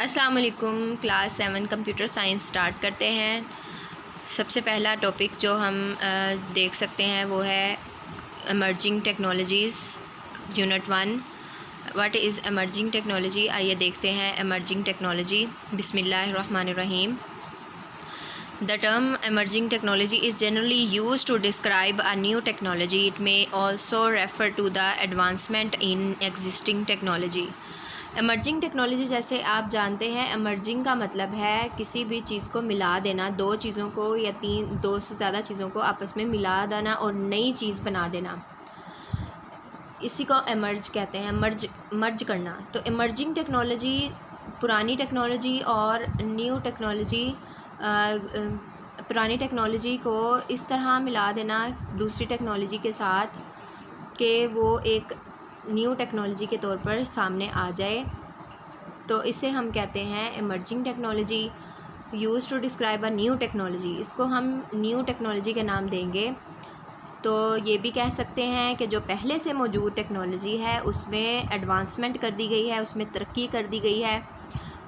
السلام علیکم۔ Class 7 computer science start کرتے ہیں۔ سب سے پہلا ٹاپک جو ہم دیکھ سکتے ہیں وہ ہے emerging technologies, unit 1۔ What is emerging technology? آئیے دیکھتے ہیں ایمرجنگ ٹیکنالوجی۔ بسم اللہ الرحمن الرحیم۔ The term emerging technology is generally used to describe a new technology. It may also refer to the advancement in existing technology. Emerging technology جیسے آپ جانتے ہیں، ایمرجنگ کا مطلب ہے کسی بھی چیز کو ملا دینا، دو چیزوں کو یا دو سے زیادہ چیزوں کو آپس میں ملا دینا اور نئی چیز بنا دینا، اسی کو ایمرج کہتے ہیں، مرج کرنا۔ تو ایمرجنگ ٹیکنالوجی پرانی ٹیکنالوجی اور نیو ٹیکنالوجی، پرانی ٹیکنالوجی کو اس طرح ملا دینا دوسری ٹیکنالوجی کے ساتھ کہ وہ ایک نیو ٹیکنالوجی کے طور پر سامنے آ جائے، تو اسے ہم کہتے ہیں emerging technology. Use to describe a new technology, اس کو ہم نیو ٹیکنالوجی کا نام دیں گے۔ تو یہ بھی کہہ سکتے ہیں کہ جو پہلے سے موجود ٹیکنالوجی ہے اس میں ایڈوانسمنٹ کر دی گئی ہے، اس میں ترقی کر دی گئی ہے،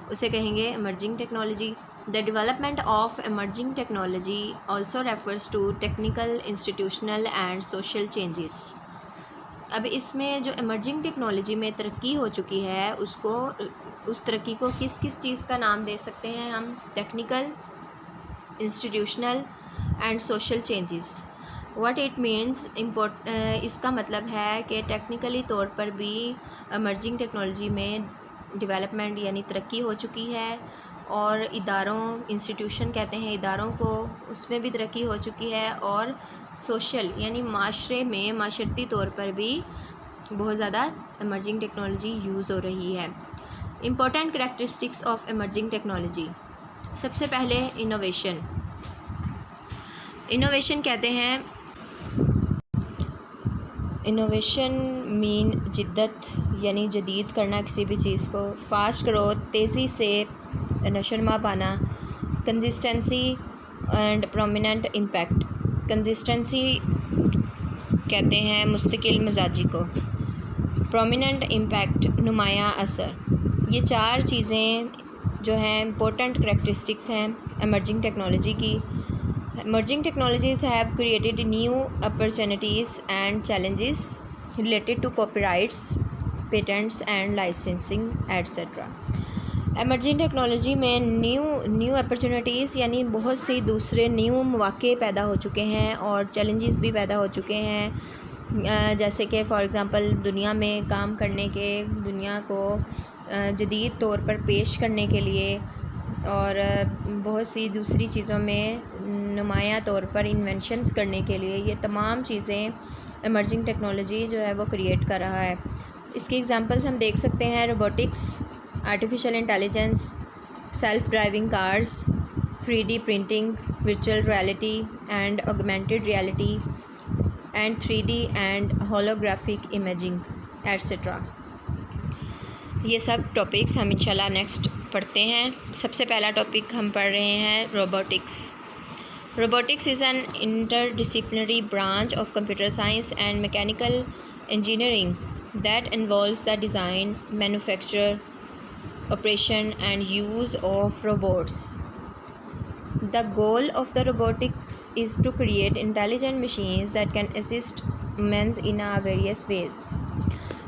اسے کہیں گے emerging technology. The development of emerging technology also refers to technical, institutional and social changes. اب اس میں جو ایمرجنگ ٹیکنالوجی میں ترقی ہو چکی ہے اس ترقی کو کس چیز کا نام دے سکتے ہیں ہم؟ Technical, institutional and social changes. What it means, اس کا مطلب ہے کہ ٹیکنیکلی طور پر بھی ایمرجنگ ٹیکنالوجی میں ڈیولپمنٹ یعنی ترقی ہو چکی ہے، اور اداروں، انسٹیٹیوشن کہتے ہیں اداروں کو، اس میں بھی ترقی ہو چکی ہے، اور سوشل یعنی معاشرے میں معاشرتی طور پر بھی بہت زیادہ ایمرجنگ ٹیکنالوجی یوز ہو رہی ہے۔ Important characteristics of emerging technology. سب سے پہلے انوویشن۔ انوویشن کہتے ہیں، انوویشن مین جدت یعنی جدید کرنا کسی بھی چیز کو، فاسٹ گروتھ تیزی سے نشوونما پانا، consistency and prominent impact. Consistency کہتے ہیں مستقل مزاجی کو، پرومیننٹ امپیکٹ نمایاں اثر۔ یہ چار چیزیں جو ہیں امپورٹنٹ کریکٹرسٹکس ہیں ایمرجنگ ٹیکنالوجی کی۔ Emerging technologies have created new opportunities and challenges related to copyrights, patents and licensing etcetera. Emerging technology میں نیو اپرچونیٹیز یعنی بہت سی دوسرے نیو مواقع پیدا ہو چکے ہیں اور چیلنجز بھی پیدا ہو چکے ہیں، جیسے کہ فار ایگزامپل دنیا میں کام کرنے کے، دنیا کو جدید طور پر پیش کرنے کے لیے، اور بہت سی دوسری چیزوں میں نمایاں طور پر انوینشنز کرنے کے لیے، یہ تمام چیزیں ایمرجنگ ٹیکنالوجی جو ہے وہ کریٹ کر رہا ہے۔ اس کی ایگزامپلس ہم دیکھ سکتے ہیں، robotics, artificial intelligence, self driving cars, 3D printing, virtual reality and augmented reality, and 3D and holographic imaging etcetera. یہ سب ٹاپکس ہم انشاءاللہ نیکسٹ پڑھتے ہیں۔ سب سے پہلا ٹاپک ہم پڑھ رہے ہیں robotics. Robotics is an interdisciplinary branch of computer science and mechanical engineering that involves the design, manufacture, operation and use of robots. The goal of the robotics is to create intelligent machines that can assist humans in various ways.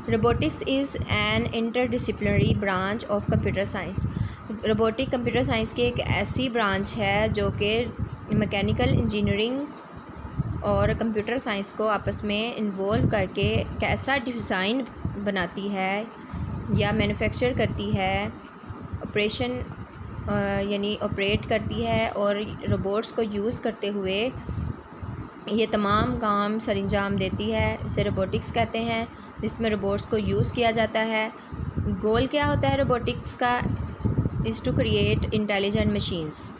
Robotics is an interdisciplinary branch of computer science. Robotic computer science کی ایک ایسی branch ہے جو کہ mechanical engineering اور computer science کو آپس میں انوالو کر کے کیسا ڈیزائن بناتی ہے یا مینوفیکچر کرتی ہے، آپریشن یعنی آپریٹ کرتی ہے، اور روبوٹس کو یوز کرتے ہوئے یہ تمام کام سر انجام دیتی ہے، اسے روبوٹکس کہتے ہیں، جس میں روبوٹس کو یوز کیا جاتا ہے۔ گول کیا ہوتا ہے روبوٹکس کا؟ از ٹو کریٹ انٹیلیجنٹ مشینس۔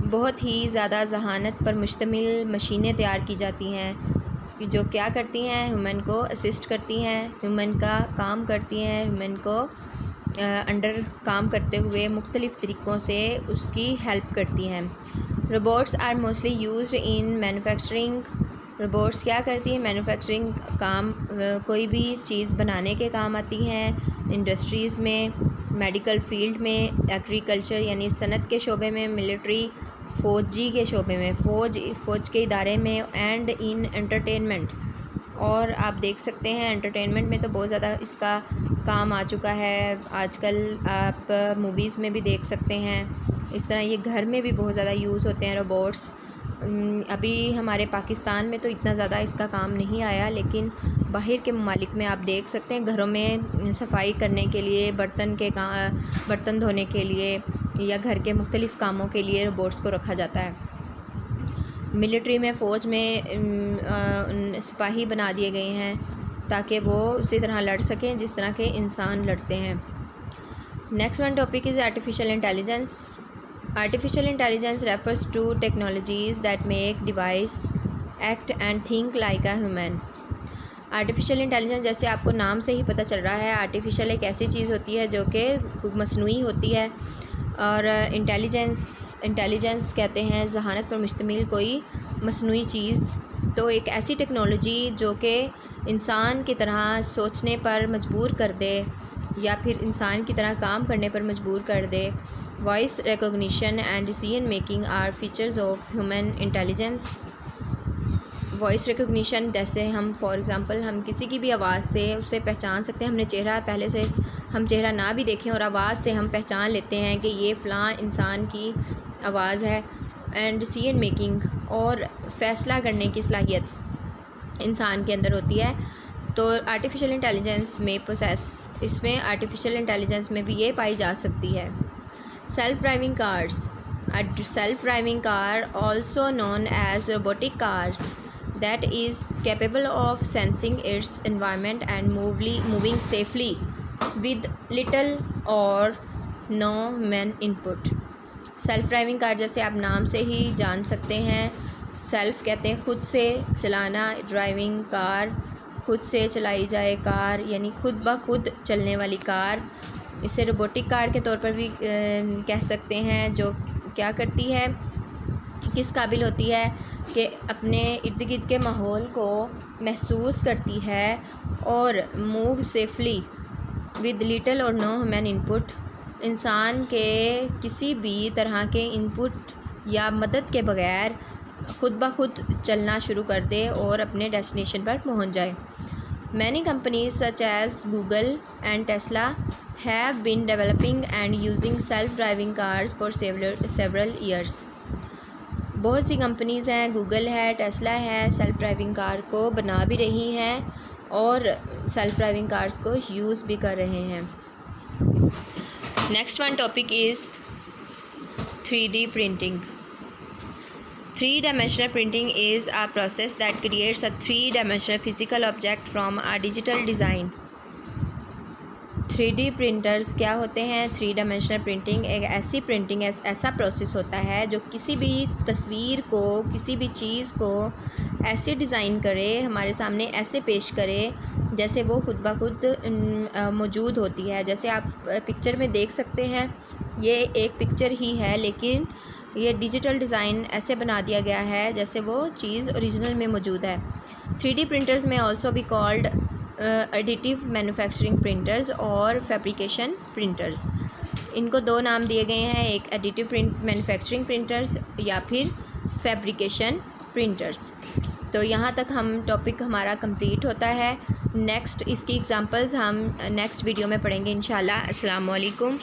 بہت ہی زیادہ ذہانت پر مشتمل مشینیں تیار کی جاتی ہیں جو کیا کرتی ہیں؟ ہیومن کو اسسٹ کرتی ہیں، ہیومن کا کام کرتی ہیں، ہیومن کو انڈر کام کرتے ہوئے مختلف طریقوں سے اس کی ہیلپ کرتی ہیں۔ Robots are mostly used in manufacturing. Robots کیا کرتی ہیں؟ مینوفیکچرنگ کام، کوئی بھی چیز بنانے کے کام آتی ہیں، انڈسٹریز میں میڈیکل فیلڈ میں، ایگریکلچر یعنی صنعت کے شعبے میں، ملٹری فوجی کے شعبے میں، فوج کے ادارے میں، اینڈ ان انٹرٹینمنٹ. اور آپ دیکھ سکتے ہیں انٹرٹینمنٹ میں تو بہت زیادہ اس کا کام آ چکا ہے. آج کل آپ موویز میں بھی دیکھ سکتے ہیں. اس طرح یہ گھر میں بھی بہت زیادہ یوز ہوتے ہیں روبوٹس. ابھی ہمارے پاکستان میں تو اتنا زیادہ اس کا کام نہیں آیا، لیکن باہر کے ممالک میں آپ دیکھ سکتے ہیں گھروں میں صفائی کرنے کے لیے، برتن دھونے کے لیے یا گھر کے مختلف کاموں کے لیے روبوٹس کو رکھا جاتا ہے. ملٹری میں، فوج میں سپاہی بنا دیے گئے ہیں تاکہ وہ اسی طرح لڑ سکیں جس طرح کے انسان لڑتے ہیں. Next one topic is artificial intelligence. Artificial intelligence refers to technologies that make device act and think like a human. Artificial intelligence جیسے آپ کو نام سے ہی پتہ چل رہا ہے، آرٹیفیشیل ایک ایسی چیز ہوتی ہے جو کہ مصنوعی ہوتی ہے، اور انٹیلیجنس کہتے ہیں ذہانت پر مشتمل کوئی مصنوعی چیز. تو ایک ایسی ٹیکنالوجی جو کہ انسان کی طرح سوچنے پر مجبور کر دے یا پھر انسان کی طرح کام کرنے پر مجبور کر دے. Voice recognition and decision making are features of human intelligence. Voice recognition جیسے ہم فار ایگزامپل ہم کسی کی بھی آواز سے اسے پہچان سکتے ہیں. ہم نے چہرہ پہلے سے ہم چہرہ نہ بھی دیکھیں اور آواز سے ہم پہچان لیتے ہیں کہ یہ فلاں انسان کی آواز ہے. اینڈ ڈیسیژن میکنگ، اور فیصلہ کرنے کی صلاحیت انسان کے اندر ہوتی ہے. تو آرٹیفیشیل انٹیلیجنس میں اس میں آرٹیفیشیل انٹیلیجنس میں بھی یہ پائی جا سکتی ہے. Self driving cars. Self driving car also known as robotic cars that is capable of sensing its environment and moving safely with little or no human input. Self driving car جیسے آپ نام سے ہی جان سکتے ہیں، سیلف کہتے ہیں خود سے چلانا، ڈرائیونگ کار خود سے چلائی جائے کار یعنی خود بخود چلنے والی کار. اسے روبوٹک کار کے طور پر بھی کہہ سکتے ہیں، جو کیا کرتی ہے، کس قابل ہوتی ہے کہ اپنے ارد گرد کے ماحول کو محسوس کرتی ہے اور موو سیفلی ود لیٹل اور نو ہیومن انپٹ. انسان کے کسی بھی طرح کے انپٹ یا مدد کے بغیر خود بخود چلنا شروع کر دے اور اپنے ڈیسٹینیشن پر پہنچ جائے. Many companies such as Google and Tesla have been developing and using self driving cars for several years. بہت سی کمپنیز ہیں، گوگل ہے، ٹیسلا ہے، سیلف ڈرائیونگ کار کو بنا بھی رہی ہیں اور سیلف ڈرائیونگ کارز کو یوز بھی کر رہے ہیں. Next one topic is 3D printing. 3-dimensional printing is a process that creates a 3-dimensional physical object from a digital design. 3D printers کیا ہوتے ہیں؟ 3-dimensional پرنٹنگ ایک ایسی پرنٹنگ ایسا پروسیس ہوتا ہے جو کسی بھی تصویر کو، کسی بھی چیز کو ایسے ڈیزائن کرے، ہمارے سامنے ایسے پیش کرے جیسے وہ خود بخود موجود ہوتی ہے. جیسے آپ پکچر میں دیکھ سکتے ہیں، یہ ایک پکچر ہی ہے لیکن یہ ڈیجیٹل ڈیزائن ایسے بنا دیا گیا ہے جیسے وہ چیز اوریجنل میں موجود ہے. 3D پرنٹرز میں آلسو بھی کالڈ ایڈیٹیو مینوفیکچرنگ پرنٹرز اور فیبریکیشن پرنٹرز. ان کو دو نام دیے گئے ہیں، ایک ایڈیٹیو مینوفیکچرنگ پرنٹرز یا پھر فیبریکیشن پرنٹرز. تو یہاں تک ٹاپک ہمارا کمپلیٹ ہوتا ہے. نیکسٹ اس کی ایگزامپلز ہم نیکسٹ ویڈیو میں پڑھیں گے انشاءاللہ. السلام علیکم.